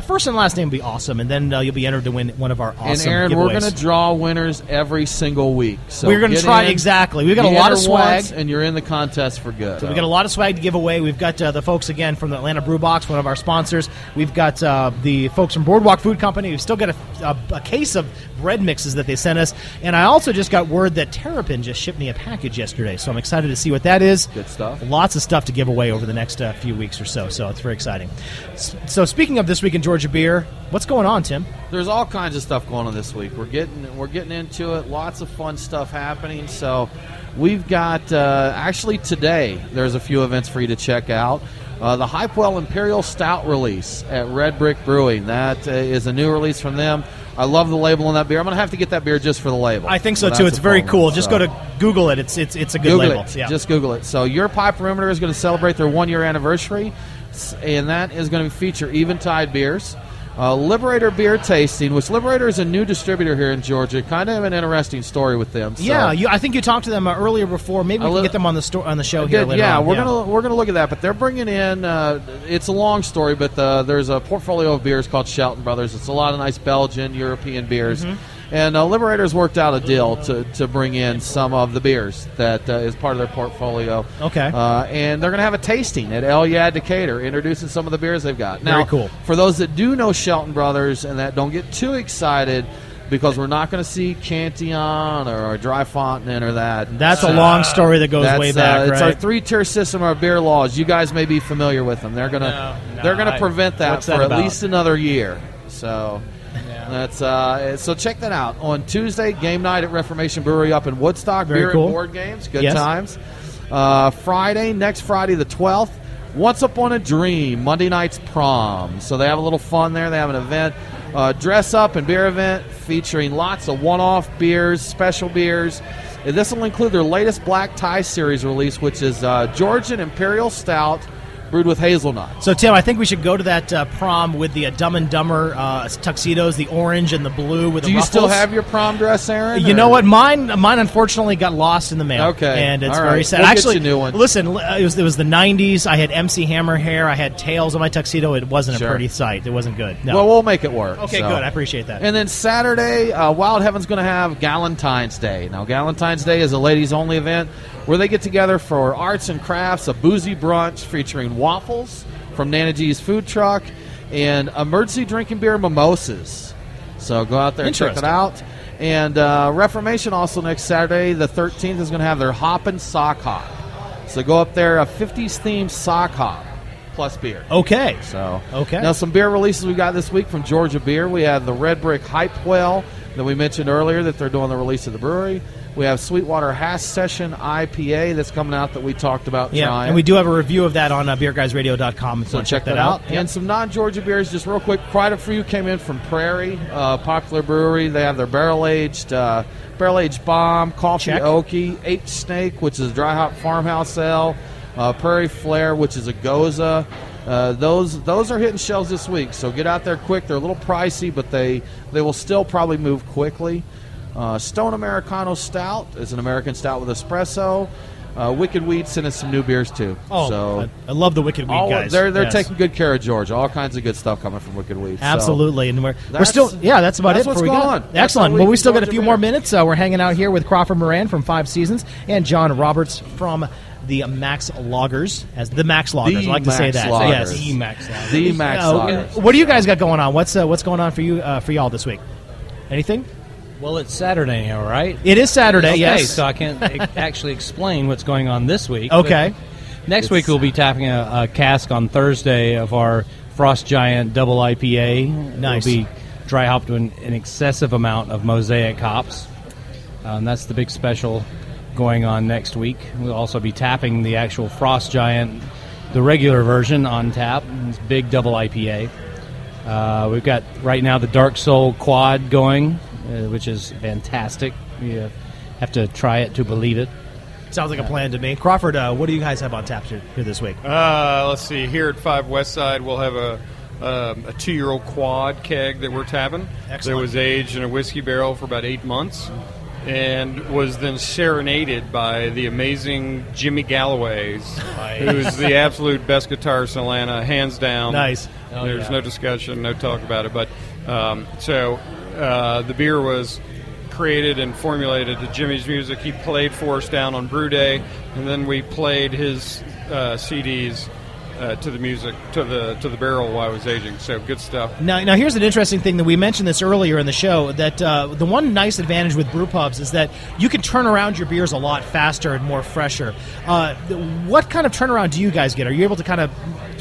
First and last name will be awesome, and then you'll be entered to win one of our awesome And Aaron, giveaways. we're going to draw winners every single week. So We're going to get try, in, exactly. We've got a you lot of enter swag. once, and you're in the contest for good. So we've got a lot of swag to give away. We've got the folks, again, from the Atlanta Brew Box, one of our sponsors. We've got the folks from Boardwalk Food Company. We've still got a case of bread mixes that they sent us. And I also just got word that Terrapin just shipped me a package yesterday, so I'm excited to see what that is. Good stuff. Lots of stuff to give away over the next few weeks or so it's very exciting. So speaking of This Week in Georgia Beer, what's going on, Tim? There's all kinds of stuff going on this week. We're getting into it. Lots of fun stuff happening. So we've got, actually today, there's a few events for you to check out. The Hypewell Imperial Stout release at Red Brick Brewing. That is a new release from them. I love the label on that beer. I'm going to have to get that beer just for the label. I think so, too. It's very cool. Just go to Google it. It's a good Google label. It. Yeah. Just Google it. So Your Pie Perimeter is going to celebrate their 1-year anniversary, and that is going to feature Eventide beers. Liberator Beer Tasting, which Liberator is a new distributor here in Georgia. Kind of an interesting story with them. So. Yeah, I think you talked to them earlier before. Maybe we can get them on the show here later on. We're gonna look at that. But they're bringing in. It's a long story, but there's a portfolio of beers called Shelton Brothers. It's a lot of nice Belgian, European beers. Mm-hmm. And Liberator's worked out a deal to bring in some of the beers that is part of their portfolio. Okay. And they're going to have a tasting at El Yad Decatur, introducing some of the beers they've got. Now, very cool. For those that do know Shelton Brothers and that don't get too excited, because we're not going to see Cantillon or Dry Fontaine or that. That's a long story that goes way back, right? It's our 3-tier system of beer laws. You guys may be familiar with them. They're going to prevent that for at least another year. So... That's so check that out on Tuesday. Game night at Reformation Brewery up in Woodstock. Very beer cool. and board games, good times. Next Friday the 12th. Once Upon a Dream, Monday night's prom. So they have a little fun there. They have an event, dress up and beer event featuring lots of one-off beers, special beers. And this will include their latest Black Tie Series release, which is Georgian Imperial Stout, brewed with hazelnut. So, Tim, I think we should go to that prom with the Dumb and Dumber tuxedos, the orange and the blue with the ruffles. Do you still have your prom dress, Aaron? You know what? Mine unfortunately got lost in the mail. Okay. And it's all very right. sad. We'll Actually, get you a new one. Listen, it was the 90s. I had MC Hammer hair. I had tails on my tuxedo. It wasn't a pretty sight. It wasn't good. No. Well, we'll make it work. Okay, good. I appreciate that. And then Saturday, Wild Heaven's going to have Galentine's Day. Now, Galentine's Day is a ladies-only event where they get together for arts and crafts, a boozy brunch featuring waffles from Nana G's food truck, and emergency drinking beer mimosas. So go out there and check it out. And Reformation also next Saturday, the 13th, is going to have their Hop and Sock Hop. So go up there, a 50s themed sock hop plus beer. Okay. So okay. Now some beer releases we got this week from Georgia Beer. We have the Red Brick Hypewell that we mentioned earlier that they're doing the release of the brewery. We have Sweetwater Hash Session IPA that's coming out that we talked about trying. And we do have a review of that on beerguysradio.com. So check that out. And some non-Georgia beers, just real quick. Quite a few came in from Prairie, popular brewery. They have their barrel-aged Bomb, Coffee Okie, H-Snake, which is a dry hop farmhouse ale, Prairie Flare, which is a Goza. Those are hitting shelves this week, so get out there quick. They're a little pricey, but they will still probably move quickly. Stone Americano Stout is an American stout with espresso. Wicked Weed sent us some new beers too. Oh, so I love the Wicked Weed guys. They're taking good care of Georgia. All kinds of good stuff coming from Wicked Weed. Absolutely, and we're still that's about it. What's going on. Excellent. Well, we still got a few more minutes. We're hanging out here with Crawford Moran from 5 Seasons and John Roberts from the Max Loggers, as the Max Loggers. I like to say that. Loggers. Yes, the Max Loggers. The Max Loggers. What do you guys got going on? What's going on for you for y'all this week? Anything? Well, it's Saturday now, right? It is Saturday, okay, yes. So I can't actually explain what's going on this week. Okay. Next week we'll be tapping a cask on Thursday of our Frost Giant Double IPA. Nice. We'll be dry hopped to an excessive amount of mosaic hops. And that's the big special going on next week. We'll also be tapping the actual Frost Giant, the regular version, on tap. It's big double IPA. We've got right now the Dark Soul Quad going, which is fantastic. You have to try it to believe it. Sounds like a plan to me. Crawford, what do you guys have on tap here this week? Let's see. Here at 5 West Side, we'll have a 2-year-old quad keg that we're tapping. Excellent. That was aged in a whiskey barrel for about 8 months and was then serenaded by the amazing Jimmy Galloway, who's the absolute best guitarist in Atlanta, hands down. Nice. There's no discussion, no talk about it. But the beer was created and formulated to Jimmy's music. He played for us down on Brew Day, and then we played his CDs to the music, to the barrel while I was aging. So good stuff. Now here's an interesting thing that we mentioned this earlier in the show, that the one nice advantage with Brewpubs is that you can turn around your beers a lot faster and more fresher. What kind of turnaround do you guys get? Are you able to kind of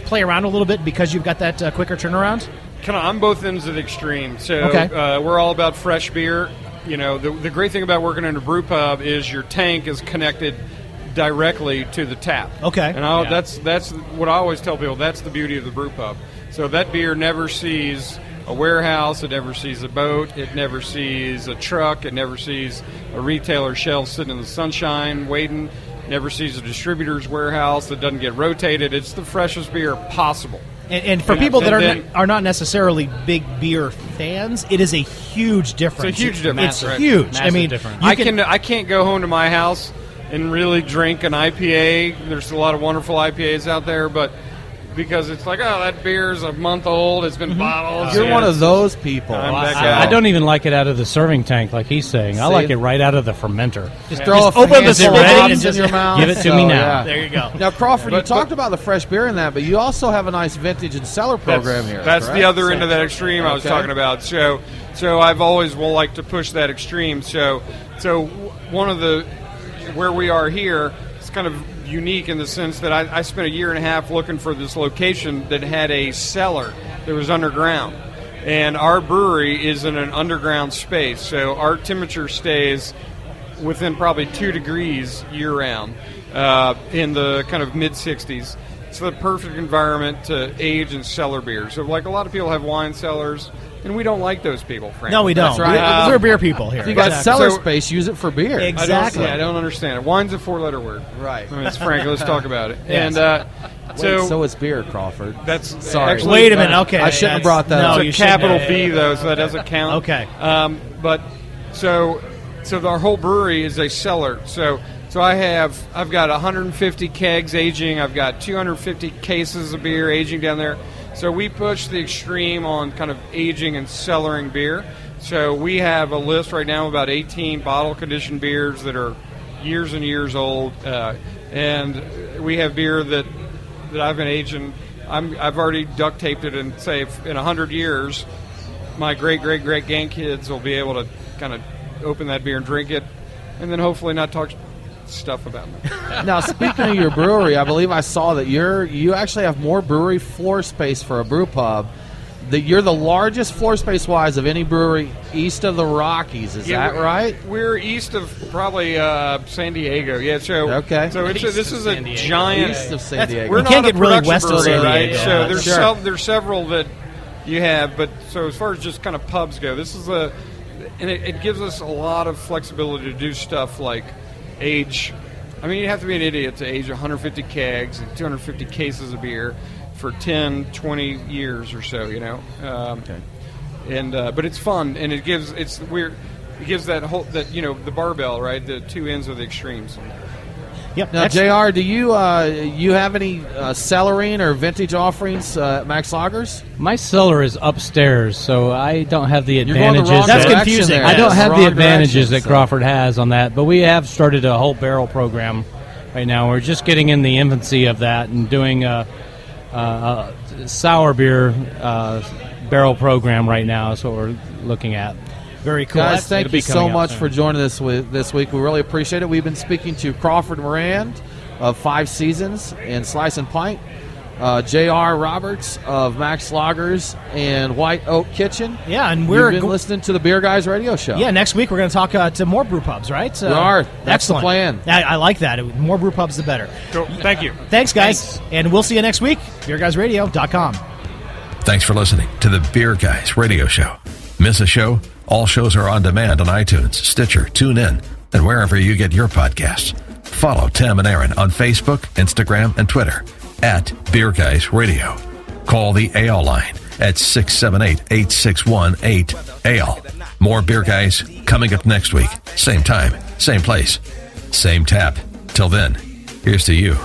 play around a little bit because you've got that quicker turnaround? I'm both ends of the extreme. So okay. We're all about fresh beer. You know, the great thing about working in a brew pub is your tank is connected directly to the tap. Okay. And that's what I always tell people. That's the beauty of the brew pub. So that beer never sees a warehouse. It never sees a boat. It never sees a truck. It never sees a retailer shelf sitting in the sunshine waiting. Never sees a distributor's warehouse that doesn't get rotated. It's the freshest beer possible. And for people that are not necessarily big beer fans, it is a huge difference. It's a huge difference. It's huge. Massive I mean, difference. I can't go home to my house and really drink an IPA. There's a lot of wonderful IPAs out there, but because it's like, oh, that beer's a month old, it's been bottled. You're one of those people. I don't even like it out of the serving tank like he's saying. I like it right out of the fermenter. Just throw open the spigot in your mouth. Give it to me now. Yeah. There you go. Now, Crawford, you talked about the fresh beer in that, but you also have a nice vintage and cellar program here. That's correct? the other end of that extreme I was talking about. So I've always liked to push that extreme. So one of the where we are here is kind of unique in the sense that I spent a year and a half looking for this location that had a cellar that was underground. And our brewery is in an underground space, so our temperature stays within probably 2 degrees year-round in the kind of mid-60s. It's the perfect environment to age and cellar beer. So like a lot of people have wine cellars, and we don't like those people, frankly. No, we don't. That's right. We're beer people here. If you got cellar So- space, use it for beer. Exactly. I don't understand it. Wine's a 4-letter word. Right. I mean, it's Frank. Let's talk about it. Yes. And So it's beer, Crawford. that's Sorry. actually, Wait a minute. Okay, I shouldn't have brought that no, up. you It's a capital shouldn't. B though, so that doesn't count. Okay. But so our whole brewery is a cellar. So I've got 150 kegs aging. I've got 250 cases of beer aging down there. So we push the extreme on kind of aging and cellaring beer. So we have a list right now of about 18 bottle conditioned beers that are years and years old, and we have beer that I've been aging. I've already duct taped it, and say in 100 years, my great grandkids will be able to kind of open that beer and drink it, and then hopefully not talk stuff about me. Now, speaking of your brewery, I believe I saw that you actually have more brewery floor space for a brew pub. You're the largest floor space wise of any brewery east of the Rockies. Is that right? We're east of probably San Diego. Yeah. So okay. So this is a giant. East of San Diego. We're You can't not get a really production west of brewery, San right? Diego. So there's Sure. there's several that you have, but so as far as just kind of pubs go, this is and it gives us a lot of flexibility to do stuff like age. I mean, you have to be an idiot to age 150 kegs and 250 cases of beer for 10, 20 years or so, you know. And but it's fun, and it gives that whole the barbell, right? The two ends of the extremes. Yep. Now, JR, do you have any cellaring or vintage offerings at Max Lagers? My cellar is upstairs, so I don't have the You're going the advantages. wrong That's direction confusing. there. I don't have the Wrong advantages direction, that so- Crawford has on that, but we have started a whole barrel program right now. We're just getting in the infancy of that and doing a sour beer barrel program right now. That's what we're looking at. Very cool. Guys, thank It'll be you so coming out much soon. for joining us this week. We really appreciate it. We've been speaking to Crawford Moran of 5 Seasons and Slice and Pint, J.R. Roberts of Max Lagers and White Oak Kitchen. Yeah, and You've we're been listening to the Beer Guys radio show. Yeah, next week we're going to talk to more brew pubs, right? We are. That's the excellent. plan. I like that. The more brew pubs, the better. Cool. Thank you. Thanks, guys. And we'll see you next week. BeerGuysRadio.com. Thanks for listening to the Beer Guys Radio Show. Miss a show? All shows are on demand on iTunes, Stitcher, TuneIn, and wherever you get your podcasts. Follow Tim and Aaron on Facebook, Instagram, and Twitter at Beer Guys Radio. Call the AL line at 678-861-8-AL. More Beer Guys coming up next week. Same time, same place, same tap. Till then, here's to you.